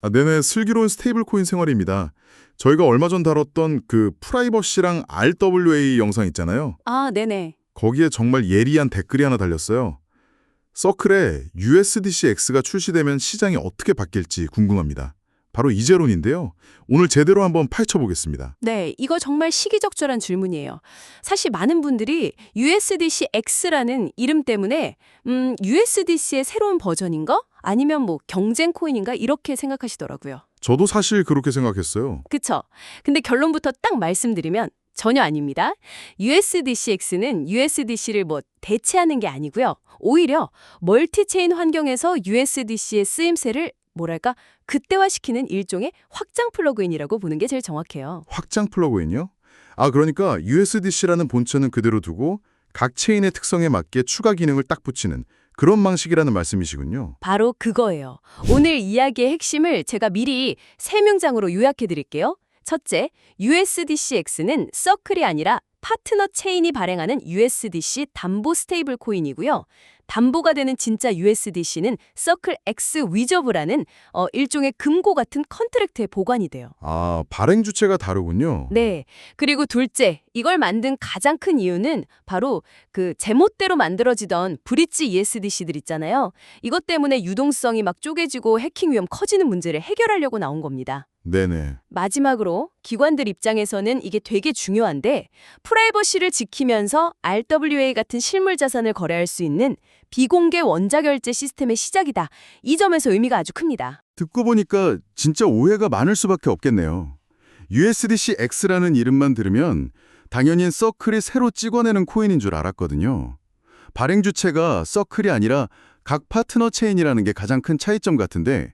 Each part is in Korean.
네네, 슬기로운 스테이블 코인 생활입니다. 저희가 얼마 전 다뤘던 그 프라이버시랑 RWA 영상 있잖아요. 아, 네네. 거기에 정말 예리한 댓글이 하나 달렸어요. 서클에 USDCX가 출시되면 시장이 어떻게 바뀔지 궁금합니다. 바로 이재론인데요. 오늘 제대로 한번 파헤쳐보겠습니다. 네, 이거 정말 시기적절한 질문이에요. 사실 많은 분들이 USDCX라는 이름 때문에 USDC의 새로운 버전인가? 아니면 뭐 경쟁 코인인가? 이렇게 생각하시더라고요. 저도 사실 그렇게 생각했어요. 그쵸? 근데 결론부터 딱 말씀드리면 전혀 아닙니다. USDCX는 USDC를 뭐 대체하는 게 아니고요. 오히려 멀티체인 환경에서 USDC의 쓰임새를 뭐랄까 극대화시키는 일종의 확장 플러그인이라고 보는 게 제일 정확해요. 확장 플러그인이요? 그러니까 USDC라는 본체는 그대로 두고 각 체인의 특성에 맞게 추가 기능을 딱 붙이는 그런 방식이라는 말씀이시군요. 바로 그거예요. 오늘 이야기의 핵심을 제가 미리 세 문장으로 요약해 드릴게요. 첫째, USDCX는 서클이 아니라 파트너 체인이 발행하는 USDC 담보 스테이블 코인이고요. 담보가 되는 진짜 USDC는 서클 X 위저브라는 일종의 금고 같은 컨트랙트에 보관이 돼요. 발행 주체가 다르군요. 네. 그리고 둘째, 이걸 만든 가장 큰 이유는 바로 그 제멋대로 만들어지던 브릿지 ESDC들 있잖아요. 이것 때문에 유동성이 막 쪼개지고 해킹 위험 커지는 문제를 해결하려고 나온 겁니다. 네네. 마지막으로 기관들 입장에서는 이게 되게 중요한데 프라이버시를 지키면서 RWA 같은 실물 자산을 거래할 수 있는 비공개 원자 결제 시스템의 시작이다. 이 점에서 의미가 아주 큽니다. 듣고 보니까 진짜 오해가 많을 수밖에 없겠네요. USDC-X라는 이름만 들으면 당연히 서클이 새로 찍어내는 코인인 줄 알았거든요. 발행 주체가 서클이 아니라 각 파트너 체인이라는 게 가장 큰 차이점 같은데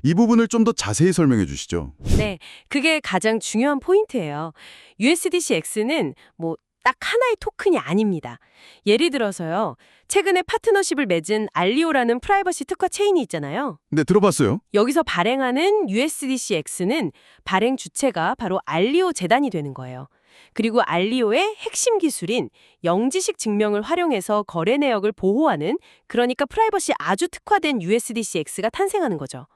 이 부분을 좀 더 자세히 설명해 주시죠. 네, 그게 가장 중요한 포인트예요. USDCX는 뭐 딱 하나의 토큰이 아닙니다. 예를 들어서요. 최근에 파트너십을 맺은 알리오라는 프라이버시 특화 체인이 있잖아요. 네, 들어봤어요. 여기서 발행하는 USDCX는 발행 주체가 바로 알리오 재단이 되는 거예요. 그리고 알리오의 핵심 기술인 영지식 증명을 활용해서 거래 내역을 보호하는 그러니까 프라이버시 아주 특화된 USDCX가 탄생하는 거죠.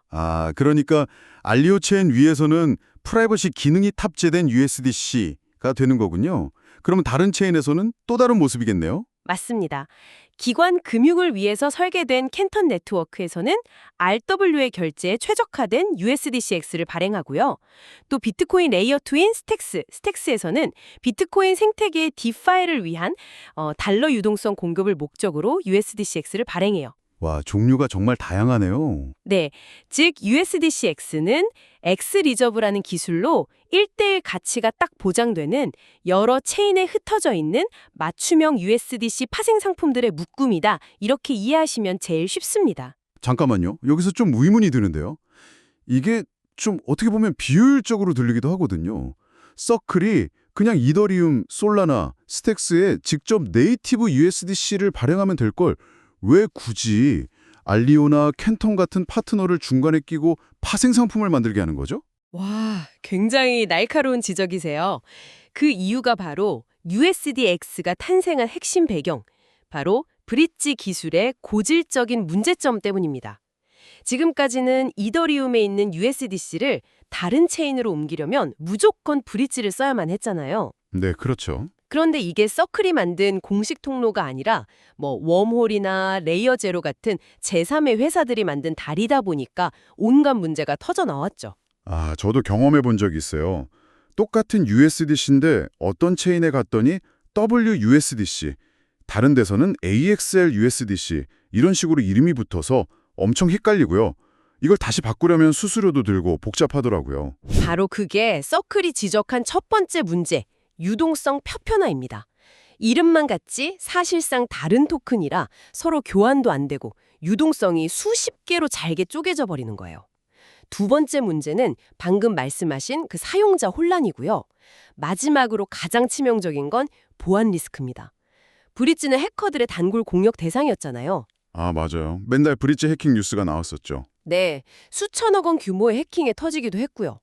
그러니까 알리오 체인 위에서는 프라이버시 기능이 탑재된 USDC가 되는 거군요. 그러면 다른 체인에서는 또 다른 모습이겠네요. 맞습니다. 기관 금융을 위해서 설계된 캔턴 네트워크에서는 RWA 결제에 최적화된 USDCX를 발행하고요. 또 비트코인 레이어 2인 스택스에서는 비트코인 생태계의 디파이를 위한 달러 유동성 공급을 목적으로 USDCX를 발행해요. 와, 종류가 정말 다양하네요. 네, 즉 USDCX는 X리저브라는 기술로 1대1 가치가 딱 보장되는 여러 체인에 흩어져 있는 맞춤형 USDC 파생 상품들의 묶음이다. 이렇게 이해하시면 제일 쉽습니다. 잠깐만요. 여기서 좀 의문이 드는데요. 이게 좀 어떻게 보면 비효율적으로 들리기도 하거든요. 서클이 그냥 이더리움, 솔라나, 스택스에 직접 네이티브 USDC를 발행하면 될 걸 왜 굳이 알리오나 캔턴 같은 파트너를 중간에 끼고 파생 상품을 만들게 하는 거죠? 와, 굉장히 날카로운 지적이세요. 그 이유가 바로 USDX가 탄생한 핵심 배경, 바로 브릿지 기술의 고질적인 문제점 때문입니다. 지금까지는 이더리움에 있는 USDC를 다른 체인으로 옮기려면 무조건 브릿지를 써야만 했잖아요. 네, 그렇죠. 그런데 이게 서클이 만든 공식 통로가 아니라 뭐 웜홀이나 레이어 제로 같은 제3의 회사들이 만든 다리다 보니까 온갖 문제가 터져 나왔죠. 저도 경험해 본 적이 있어요. 똑같은 USDC인데 어떤 체인에 갔더니 WUSDC, 다른 데서는 AXL USDC 이런 식으로 이름이 붙어서 엄청 헷갈리고요. 이걸 다시 바꾸려면 수수료도 들고 복잡하더라고요. 바로 그게 서클이 지적한 첫 번째 문제, 유동성 표편화입니다. 이름만 같지 사실상 다른 토큰이라 서로 교환도 안 되고 유동성이 수십 개로 잘게 쪼개져 버리는 거예요. 두 번째 문제는 방금 말씀하신 그 사용자 혼란이고요. 마지막으로 가장 치명적인 건 보안 리스크입니다. 브릿지는 해커들의 단골 공격 대상이었잖아요. 맞아요. 맨날 브릿지 해킹 뉴스가 나왔었죠. 네, 수천억 원 규모의 해킹에 터지기도 했고요.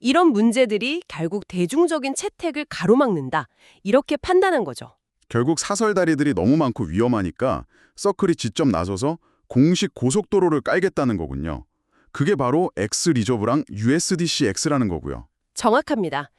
이런 문제들이 결국 대중적인 채택을 가로막는다. 이렇게 판단한 거죠. 결국 사설다리들이 너무 많고 위험하니까 서클이 직접 나서서 공식 고속도로를 깔겠다는 거군요. 그게 바로 X 리저브랑 USDCX라는 거고요. 정확합니다.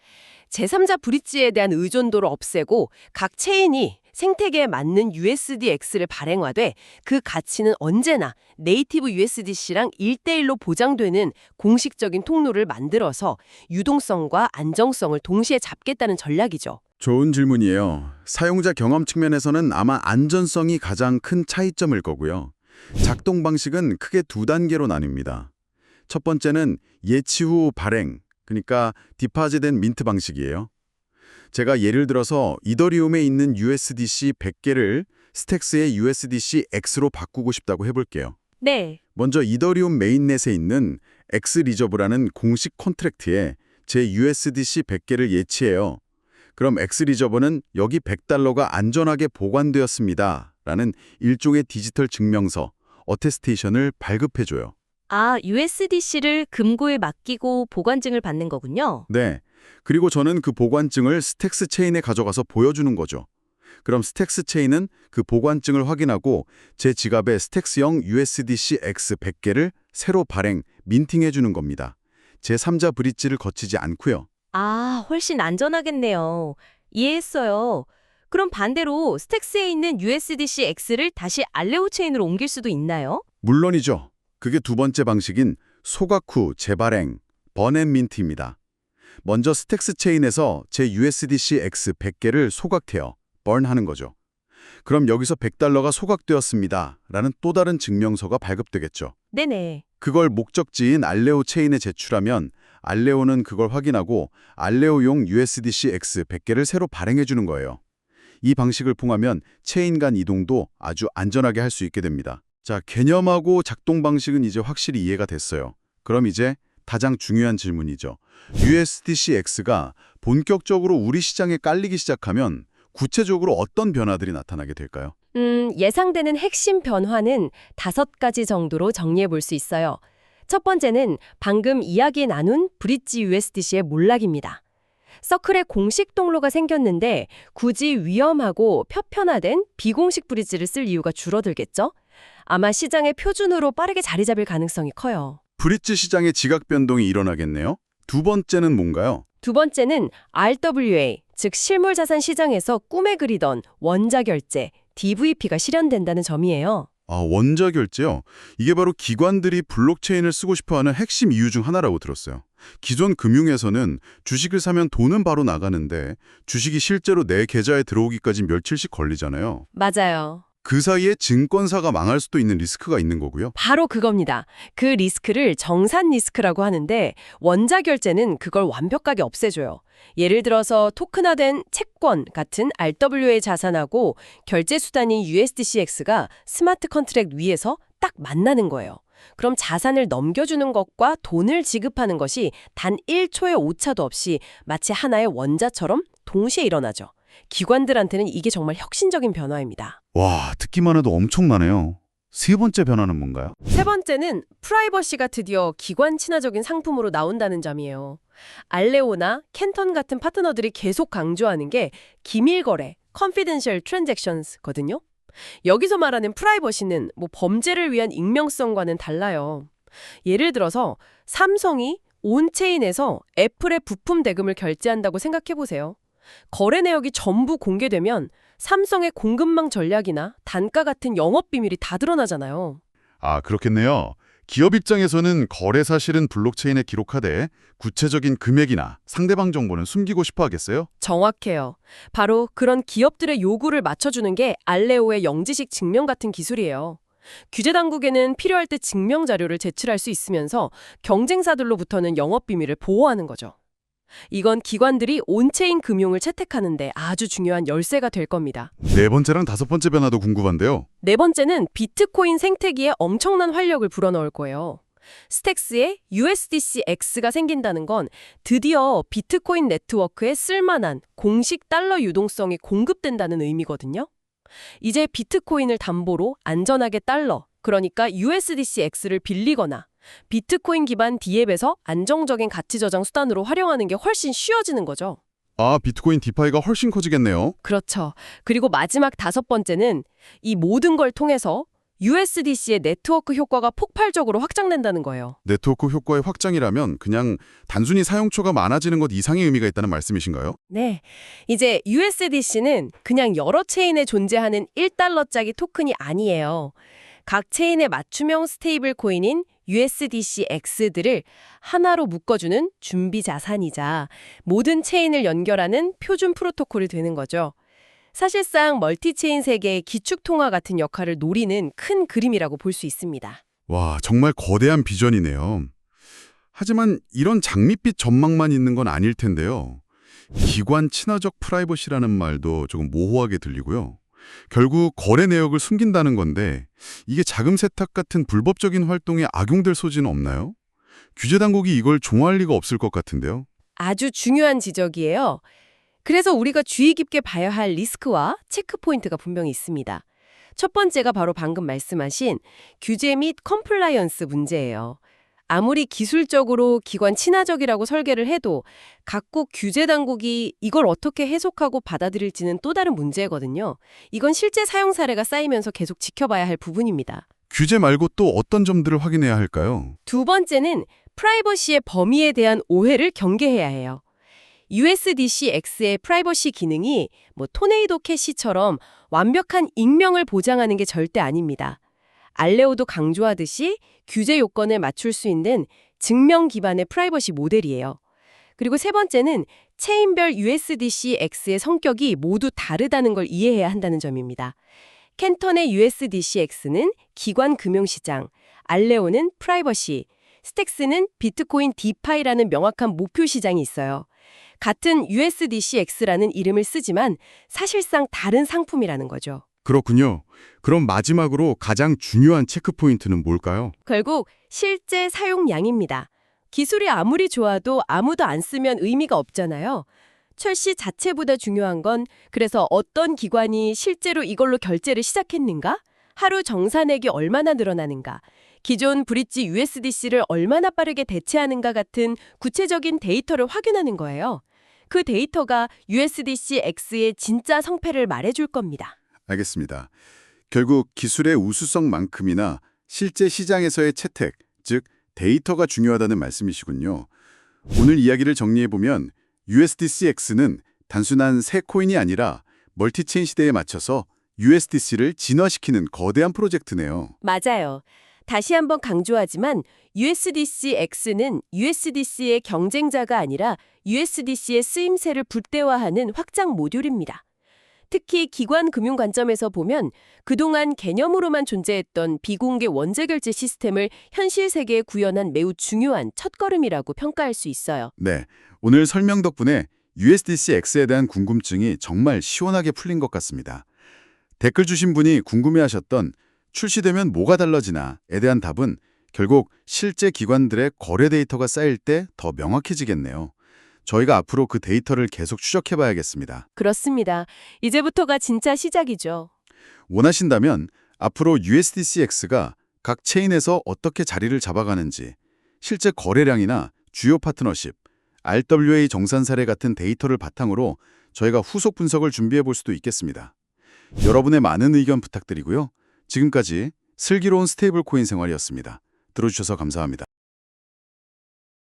제3자 브릿지에 대한 의존도를 없애고 각 체인이 생태계에 맞는 USDX를 발행하되 그 가치는 언제나 네이티브 USDC랑 1대1로 보장되는 공식적인 통로를 만들어서 유동성과 안정성을 동시에 잡겠다는 전략이죠. 좋은 질문이에요. 사용자 경험 측면에서는 아마 안전성이 가장 큰 차이점일 거고요. 작동 방식은 크게 두 단계로 나뉩니다. 첫 번째는 예치 후 발행, 그러니까 디파짓 앤 민트 방식이에요. 제가 예를 들어서 이더리움에 있는 USDC 100개를 스택스의 USDC X로 바꾸고 싶다고 해볼게요. 네. 먼저 이더리움 메인넷에 있는 X 리저브라는 공식 콘트랙트에 제 USDC 100개를 예치해요. 그럼 X 리저브는 여기 $100가 안전하게 보관되었습니다. 라는 일종의 디지털 증명서, 어테스테이션을 발급해줘요. 아, USDC를 금고에 맡기고 보관증을 받는 거군요. 네. 그리고 저는 그 보관증을 스택스 체인에 가져가서 보여주는 거죠. 그럼 스택스 체인은 그 보관증을 확인하고 제 지갑에 스택스형 USDC X 100개를 새로 발행, 민팅해 주는 겁니다. 제3자 브릿지를 거치지 않고요. 아, 훨씬 안전하겠네요. 이해했어요. 그럼 반대로 스택스에 있는 USDC X를 다시 알레오 체인으로 옮길 수도 있나요? 물론이죠. 그게 두 번째 방식인 소각 후 재발행, 번앤민트입니다. 먼저 스택스 체인에서 제 USDC X 100개를 소각해요. burn하는 거죠. 그럼 여기서 $100가 소각되었습니다. 라는 또 다른 증명서가 발급되겠죠. 네네. 그걸 목적지인 알레오 체인에 제출하면 알레오는 그걸 확인하고 알레오용 USDC X 100개를 새로 발행해 주는 거예요. 이 방식을 통하면 체인 간 이동도 아주 안전하게 할 수 있게 됩니다. 자, 개념하고 작동 방식은 이제 확실히 이해가 됐어요. 그럼 이제 가장 중요한 질문이죠. USDC-X가 본격적으로 우리 시장에 깔리기 시작하면 구체적으로 어떤 변화들이 나타나게 될까요? 예상되는 핵심 변화는 5가지 정도로 정리해 볼 수 있어요. 첫 번째는 방금 이야기 나눈 브릿지 USDC의 몰락입니다. 서클에 공식 통로가 생겼는데 굳이 위험하고 표편화된 비공식 브릿지를 쓸 이유가 줄어들겠죠? 아마 시장의 표준으로 빠르게 자리 잡을 가능성이 커요. 브릿지 시장의 지각 변동이 일어나겠네요. 두 번째는 뭔가요? 두 번째는 RWA, 즉 실물자산 시장에서 꿈에 그리던 원자 결제, DVP가 실현된다는 점이에요. 아, 원자 결제요? 이게 바로 기관들이 블록체인을 쓰고 싶어하는 핵심 이유 중 하나라고 들었어요. 기존 금융에서는 주식을 사면 돈은 바로 나가는데 주식이 실제로 내 계좌에 들어오기까지 며칠씩 걸리잖아요. 맞아요. 그 사이에 증권사가 망할 수도 있는 리스크가 있는 거고요. 바로 그겁니다. 그 리스크를 정산 리스크라고 하는데 원자 결제는 그걸 완벽하게 없애줘요. 예를 들어서 토큰화된 채권 같은 RWA 자산하고 결제 수단인 USDCX가 스마트 컨트랙트 위에서 딱 만나는 거예요. 그럼 자산을 넘겨주는 것과 돈을 지급하는 것이 단 1초의 오차도 없이 마치 하나의 원자처럼 동시에 일어나죠. 기관들한테는 이게 정말 혁신적인 변화입니다. 와, 듣기만 해도 엄청나네요. 세 번째 변화는 뭔가요? 세 번째는 프라이버시가 드디어 기관 친화적인 상품으로 나온다는 점이에요. 알레오나 캔턴 같은 파트너들이 계속 강조하는 게 기밀거래, confidential transactions거든요. 여기서 말하는 프라이버시는 범죄를 위한 익명성과는 달라요. 예를 들어서 삼성이 온체인에서 애플의 부품 대금을 결제한다고 생각해보세요. 거래 내역이 전부 공개되면 삼성의 공급망 전략이나 단가 같은 영업 비밀이 다 드러나잖아요. 아, 그렇겠네요. 기업 입장에서는 거래 사실은 블록체인에 기록하되 구체적인 금액이나 상대방 정보는 숨기고 싶어 하겠어요? 정확해요. 바로 그런 기업들의 요구를 맞춰주는 게 알레오의 영지식 증명 같은 기술이에요. 규제 당국에는 필요할 때 증명 자료를 제출할 수 있으면서 경쟁사들로부터는 영업 비밀을 보호하는 거죠. 이건 기관들이 온체인 금융을 채택하는데 아주 중요한 열쇠가 될 겁니다. 네 번째랑 다섯 번째 변화도 궁금한데요. 네 번째는 비트코인 생태계에 엄청난 활력을 불어넣을 거예요. 스택스에 USDC-X가 생긴다는 건 드디어 비트코인 네트워크에 쓸만한 공식 달러 유동성이 공급된다는 의미거든요. 이제 비트코인을 담보로 안전하게 달러, 그러니까 USDC-X를 빌리거나 비트코인 기반 디앱에서 안정적인 가치 저장 수단으로 활용하는 게 훨씬 쉬워지는 거죠. 아, 비트코인 디파이가 훨씬 커지겠네요. 그렇죠. 그리고 마지막 5번째는 이 모든 걸 통해서 USDC의 네트워크 효과가 폭발적으로 확장된다는 거예요. 네트워크 효과의 확장이라면 그냥 단순히 사용처가 많아지는 것 이상의 의미가 있다는 말씀이신가요? 네. 이제 USDC는 그냥 여러 체인에 존재하는 1달러짜리 토큰이 아니에요. 각 체인의 맞춤형 스테이블 코인인 USDCX들을 하나로 묶어주는 준비 자산이자 모든 체인을 연결하는 표준 프로토콜이 되는 거죠. 사실상 멀티체인 세계의 기축통화 같은 역할을 노리는 큰 그림이라고 볼 수 있습니다. 와, 정말 거대한 비전이네요. 하지만 이런 장밋빛 전망만 있는 건 아닐 텐데요. 기관 친화적 프라이버시라는 말도 조금 모호하게 들리고요. 결국 거래 내역을 숨긴다는 건데 이게 자금 세탁 같은 불법적인 활동에 악용될 소지는 없나요? 규제 당국이 이걸 종할 리가 없을 것 같은데요. 아주 중요한 지적이에요. 그래서 우리가 주의 깊게 봐야 할 리스크와 체크 포인트가 분명히 있습니다. 첫 번째가 바로 방금 말씀하신 규제 및 컴플라이언스 문제예요. 아무리 기술적으로 기관 친화적이라고 설계를 해도 각국 규제 당국이 이걸 어떻게 해석하고 받아들일지는 또 다른 문제거든요. 이건 실제 사용 사례가 쌓이면서 계속 지켜봐야 할 부분입니다. 규제 말고 또 어떤 점들을 확인해야 할까요? 두 번째는 프라이버시의 범위에 대한 오해를 경계해야 해요. USDCX의 프라이버시 기능이 토네이도 캐시처럼 완벽한 익명을 보장하는 게 절대 아닙니다. 알레오도 강조하듯이 규제 요건을 맞출 수 있는 증명 기반의 프라이버시 모델이에요. 그리고 세 번째는 체인별 USDCX의 성격이 모두 다르다는 걸 이해해야 한다는 점입니다. 캔턴의 USDCX는 기관 금융시장, 알레오는 프라이버시, 스택스는 비트코인 디파이라는 명확한 목표 시장이 있어요. 같은 USDCX라는 이름을 쓰지만 사실상 다른 상품이라는 거죠. 그렇군요. 그럼 마지막으로 가장 중요한 체크포인트는 뭘까요? 결국 실제 사용량입니다. 기술이 아무리 좋아도 아무도 안 쓰면 의미가 없잖아요. 출시 자체보다 중요한 건 그래서 어떤 기관이 실제로 이걸로 결제를 시작했는가? 하루 정산액이 얼마나 늘어나는가? 기존 브릿지 USDC를 얼마나 빠르게 대체하는가 같은 구체적인 데이터를 확인하는 거예요. 그 데이터가 USDCX의 진짜 성패를 말해줄 겁니다. 알겠습니다. 결국 기술의 우수성만큼이나 실제 시장에서의 채택, 즉 데이터가 중요하다는 말씀이시군요. 오늘 이야기를 정리해보면 USDCX는 단순한 새 코인이 아니라 멀티체인 시대에 맞춰서 USDC를 진화시키는 거대한 프로젝트네요. 맞아요. 다시 한번 강조하지만 USDCX는 USDC의 경쟁자가 아니라 USDC의 쓰임새를 극대화하는 확장 모듈입니다. 특히 기관 금융 관점에서 보면 그동안 개념으로만 존재했던 비공개 원재 결제 시스템을 현실 세계에 구현한 매우 중요한 첫걸음이라고 평가할 수 있어요. 네, 오늘 설명 덕분에 USDCX에 대한 궁금증이 정말 시원하게 풀린 것 같습니다. 댓글 주신 분이 궁금해하셨던 출시되면 뭐가 달라지나에 대한 답은 결국 실제 기관들의 거래 데이터가 쌓일 때 더 명확해지겠네요. 저희가 앞으로 그 데이터를 계속 추적해봐야겠습니다. 그렇습니다. 이제부터가 진짜 시작이죠. 원하신다면 앞으로 USDCX가 각 체인에서 어떻게 자리를 잡아가는지, 실제 거래량이나 주요 파트너십, RWA 정산 사례 같은 데이터를 바탕으로 저희가 후속 분석을 준비해 볼 수도 있겠습니다. 여러분의 많은 의견 부탁드리고요. 지금까지 슬기로운 스테이블 코인 생활이었습니다. 들어주셔서 감사합니다.